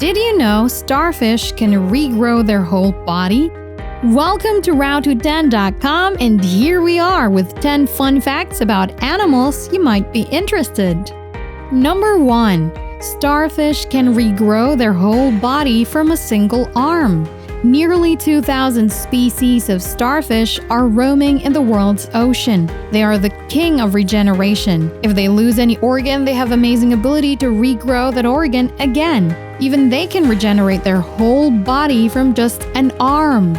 Did you know starfish can regrow their whole body? Welcome to RoundTo10.com, and here we are with 10 fun facts about animals you might be interested. Number 1. Starfish can regrow their whole body from a single arm. Nearly 2,000 species of starfish are roaming in the world's ocean. They are the king of regeneration. If they lose any organ, they have amazing ability to regrow that organ again. Even they can regenerate their whole body from just an arm.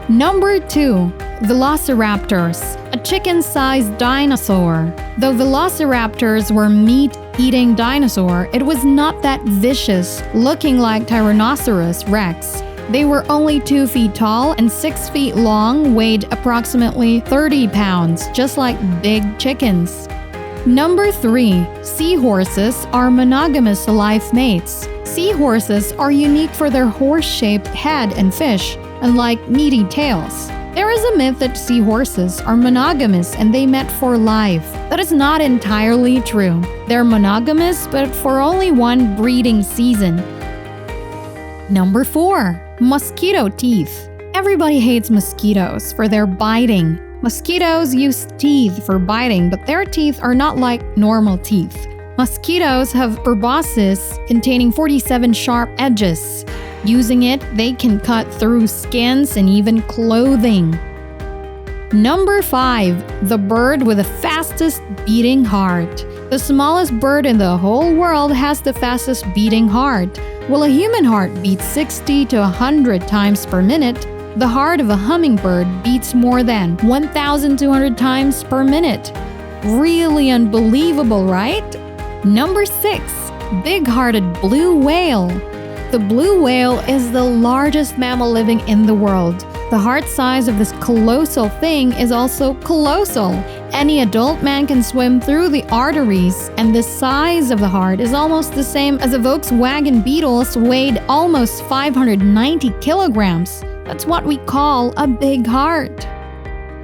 Number 2. Velociraptors, a chicken-sized dinosaur. Though velociraptors were meat-eating dinosaur, it was not that vicious, looking like Tyrannosaurus rex. They were only 2 feet tall and 6 feet long, weighed approximately 30 pounds, just like big chickens. Number 3. Seahorses are monogamous life mates. Seahorses are unique for their horse-shaped head and fish, unlike meaty tails. There is a myth that seahorses are monogamous and they met for life. That is not entirely true. They're monogamous, but for only one breeding season. Number 4. Mosquito teeth. Everybody hates mosquitoes for their biting. Mosquitoes use teeth for biting, but their teeth are not like normal teeth. Mosquitoes have proboscis containing 47 sharp edges. Using it, they can cut through skins and even clothing. Number 5. The bird with the fastest beating heart. The smallest bird in the whole world has the fastest beating heart. While a human heart beats 60 to 100 times per minute, the heart of a hummingbird beats more than 1,200 times per minute. Really unbelievable, right? Number 6. Big-hearted blue whale. The blue whale is the largest mammal living in the world. The heart size of this colossal thing is also colossal. Any adult man can swim through the arteries, and the size of the heart is almost the same as a Volkswagen Beetle's weighed almost 590 kilograms. That's what we call a big heart.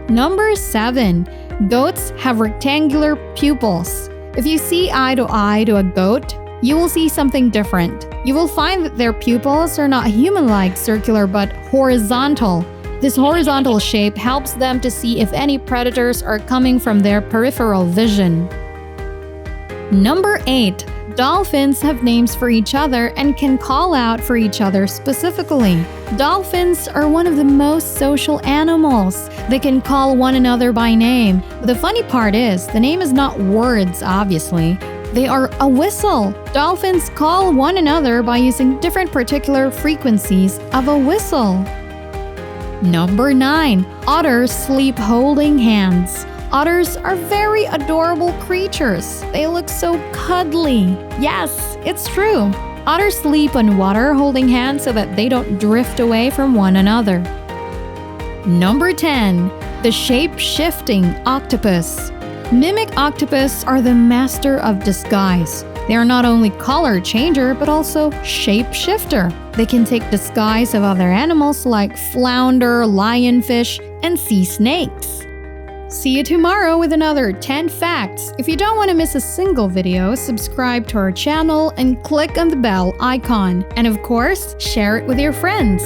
Number 7. Goats have rectangular pupils. If you see eye to a goat, you will see something different. You will find that their pupils are not human-like circular but horizontal. This horizontal shape helps them to see if any predators are coming from their peripheral vision. Number 8. Dolphins have names for each other and can call out for each other specifically. Dolphins are one of the most social animals. They can call one another by name. The funny part is, the name is not words, obviously. They are a whistle. Dolphins call one another by using different particular frequencies of a whistle. Number 9. Otters sleep holding hands. Otters are very adorable creatures. They look so cuddly. Yes, it's true. Otters sleep on water holding hands so that they don't drift away from one another. Number 10. The shape-shifting octopus. Mimic octopus are the master of disguise. They are not only color changer, but also shape shifter. They can take disguise of other animals like flounder, lionfish, and sea snakes. See you tomorrow with another 10 facts. If you don't want to miss a single video, subscribe to our channel and click on the bell icon. And of course, share it with your friends.